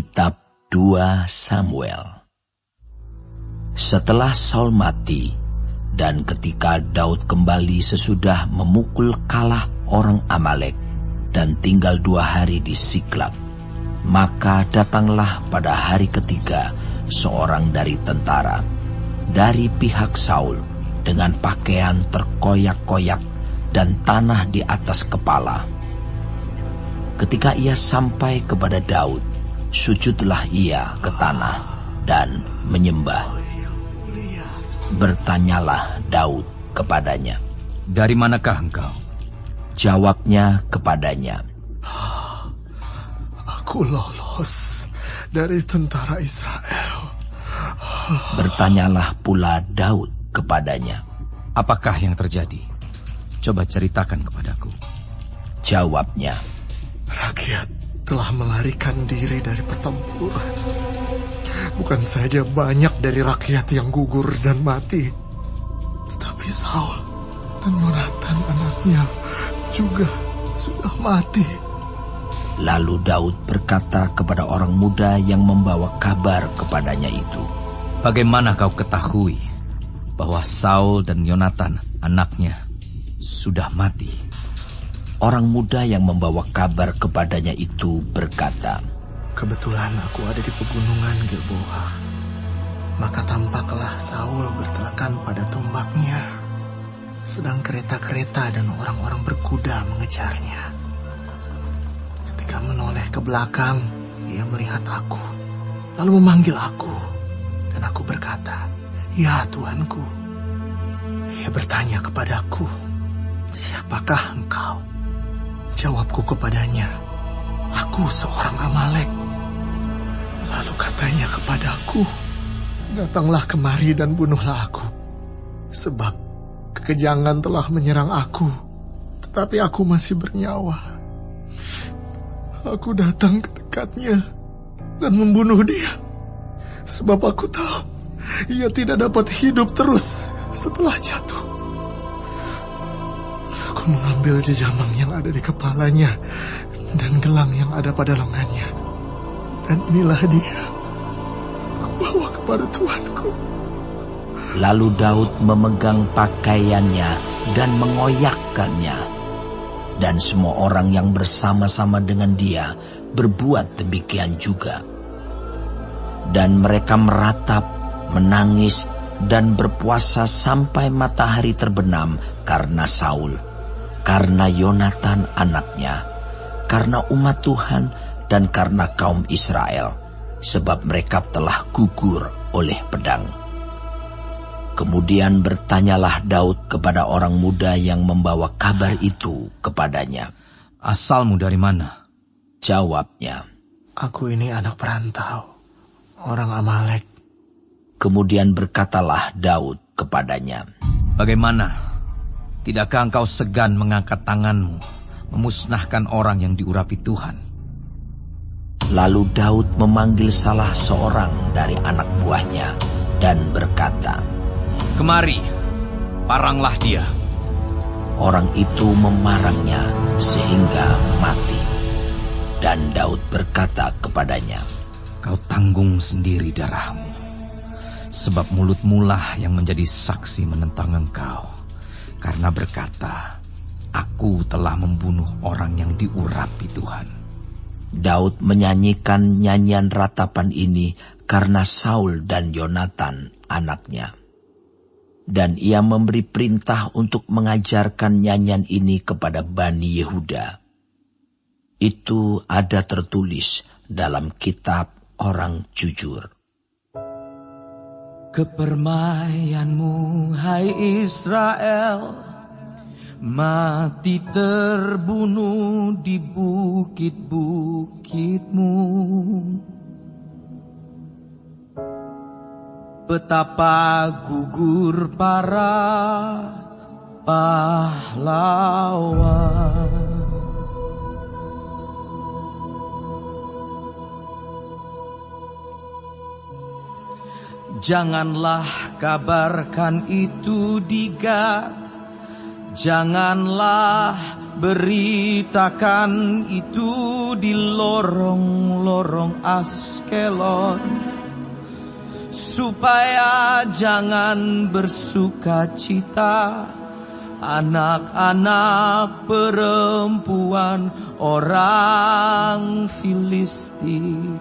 Kitab 2 Samuel. Setelah Saul mati, dan ketika Daud kembali sesudah memukul kalah orang Amalek dan tinggal 2 hari di Siklag, maka datanglah pada hari ketiga seorang dari tentara dari pihak Saul dengan pakaian terkoyak-koyak dan tanah di atas kepala. Ketika ia sampai kepada Daud, sujudlah ia ke tanah dan menyembah. Bertanyalah Daud kepadanya, "Dari manakah engkau?" Jawabnya kepadanya, "Aku lolos dari tentara Israel." Bertanyalah pula Daud kepadanya, "Apakah yang terjadi? Coba ceritakan kepadaku." Jawabnya, "Rakyat telah melarikan diri dari pertempuran. Bukan saja banyak dari rakyat yang gugur dan mati, tetapi Saul dan Yonatan anaknya juga sudah mati." Lalu Daud berkata kepada orang muda yang membawa kabar kepadanya itu, "Bagaimana kau ketahui bahwa Saul dan Yonatan anaknya sudah mati?" Orang muda yang membawa kabar kepadanya itu berkata, "Kebetulan aku ada di pegunungan Gilboa. Maka tampaklah Saul bertelekan pada tombaknya, sedang kereta-kereta dan orang-orang berkuda mengejarnya. Ketika menoleh ke belakang, ia melihat aku, lalu memanggil aku, dan aku berkata, 'Ya Tuanku.' Ia bertanya kepadaku, 'Siapakah engkau?' Jawabku kepadanya, 'Aku seorang Amalek.' Lalu katanya kepadaku, 'Datanglah kemari dan bunuhlah aku, sebab kekejangan telah menyerang aku, tetapi aku masih bernyawa.' Aku datang ke dekatnya dan membunuh dia, sebab aku tahu ia tidak dapat hidup terus setelah jatuh. Aku mengambil jejamang yang ada di kepalanya dan gelang yang ada pada lengannya. Dan inilah dia. Aku bawa kepada Tuanku." Lalu Daud memegang pakaiannya dan mengoyakkannya. Dan semua orang yang bersama-sama dengan dia berbuat demikian juga. Dan mereka meratap, menangis, dan berpuasa sampai matahari terbenam karena Saul, karena Yonatan anaknya, karena umat Tuhan, dan karena kaum Israel, sebab mereka telah gugur oleh pedang. Kemudian bertanyalah Daud kepada orang muda yang membawa kabar itu kepadanya, "Asalmu dari mana?" Jawabnya, "Aku ini anak perantau, orang Amalek." Kemudian berkatalah Daud kepadanya, "Bagaimana? Tidakkah engkau segan mengangkat tanganmu, memusnahkan orang yang diurapi Tuhan?" Lalu Daud memanggil salah seorang dari anak buahnya dan berkata, "Kemari, paranglah dia." Orang itu memarangnya sehingga mati. Dan Daud berkata kepadanya, "Kau tanggung sendiri darahmu, sebab mulutmu lah yang menjadi saksi menentang engkau, karena berkata, 'Aku telah membunuh orang yang diurapi Tuhan.'" Daud menyanyikan nyanyian ratapan ini karena Saul dan Yonatan anaknya. Dan ia memberi perintah untuk mengajarkan nyanyian ini kepada Bani Yehuda. Itu ada tertulis dalam kitab orang jujur. Kepermayanmu, hai Israel, mati terbunuh di bukit-bukitmu. Betapa gugur para pahlawan. Janganlah kabarkan itu di Gad, janganlah beritakan itu di lorong-lorong Askelon, supaya jangan bersuka cita anak-anak perempuan orang Filistin,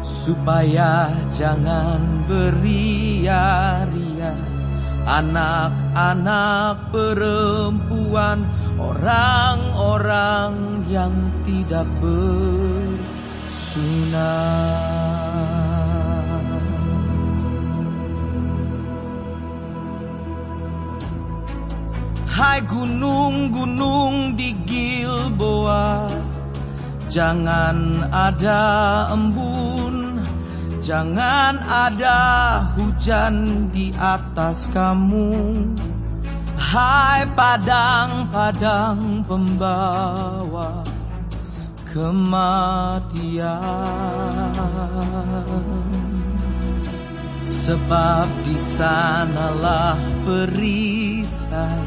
supaya jangan beria-ria anak-anak perempuan orang-orang yang tidak bersunat. Hai gunung-gunung di Gilboa, jangan ada embun, jangan ada hujan di atas kamu. Hai padang-padang pembawa kematian, sebab di sanalah perisai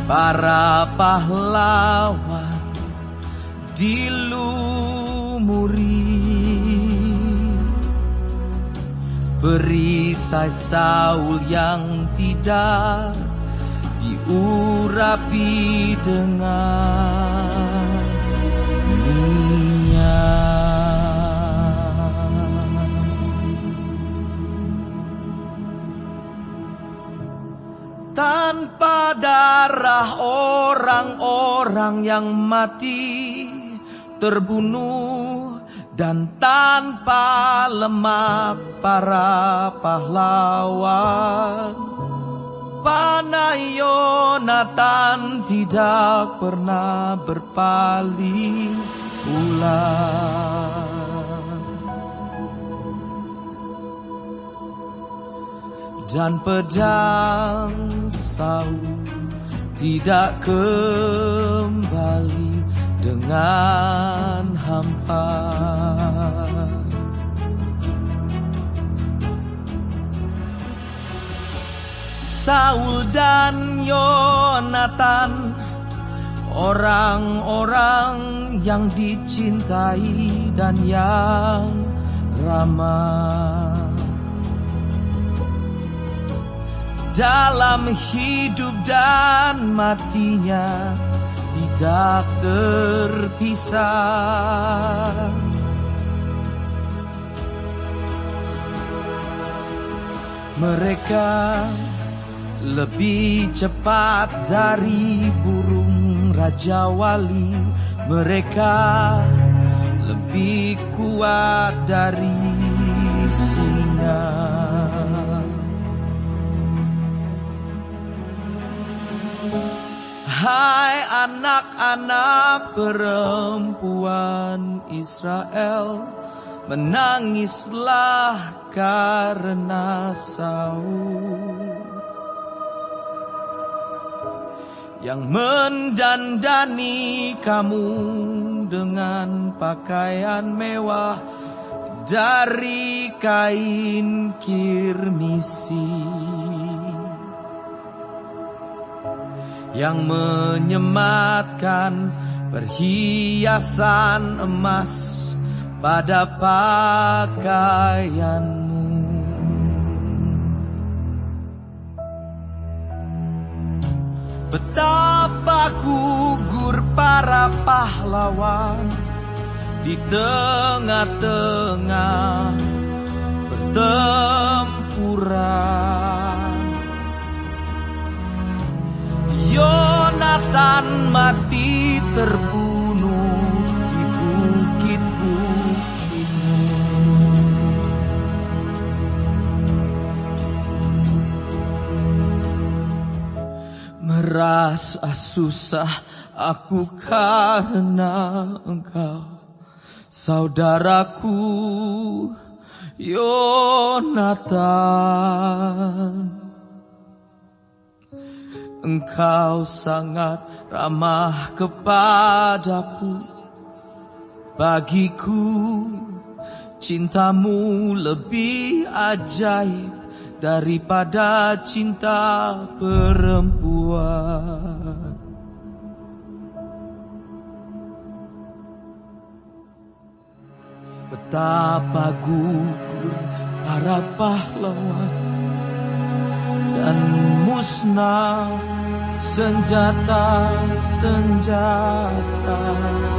para pahlawan dilumuri. Perisai Saul yang tidak diurapi dengan minyak. Tanpa darah orang-orang yang mati terbunuh, dan tanpa lemak para pahlawan, panah Yonatan tidak pernah berpaling pulang. Dan pedang Saul tidak kembali dengan hampa. Saul dan Yonatan, orang-orang yang dicintai dan yang ramah, dalam hidup dan matinya tidak terpisah. Mereka lebih cepat dari burung Raja Wali, mereka lebih kuat dari singa. Hai anak-anak perempuan Israel, menangislah karena Saul yang mendandani kamu dengan pakaian mewah dari kain kirmisi, yang menyematkan perhiasan emas pada pakaianmu. Betapa gugur para pahlawan di tengah-tengah pertempuran. Yonatan mati terbunuh di bukit-bukitmu. Merasa susah aku karena engkau, saudaraku Yonatan. Engkau sangat ramah kepadaku, bagiku cintamu lebih ajaib daripada cinta perempuan. Betapa gugur para pahlawan dan musnah senjata-senjata.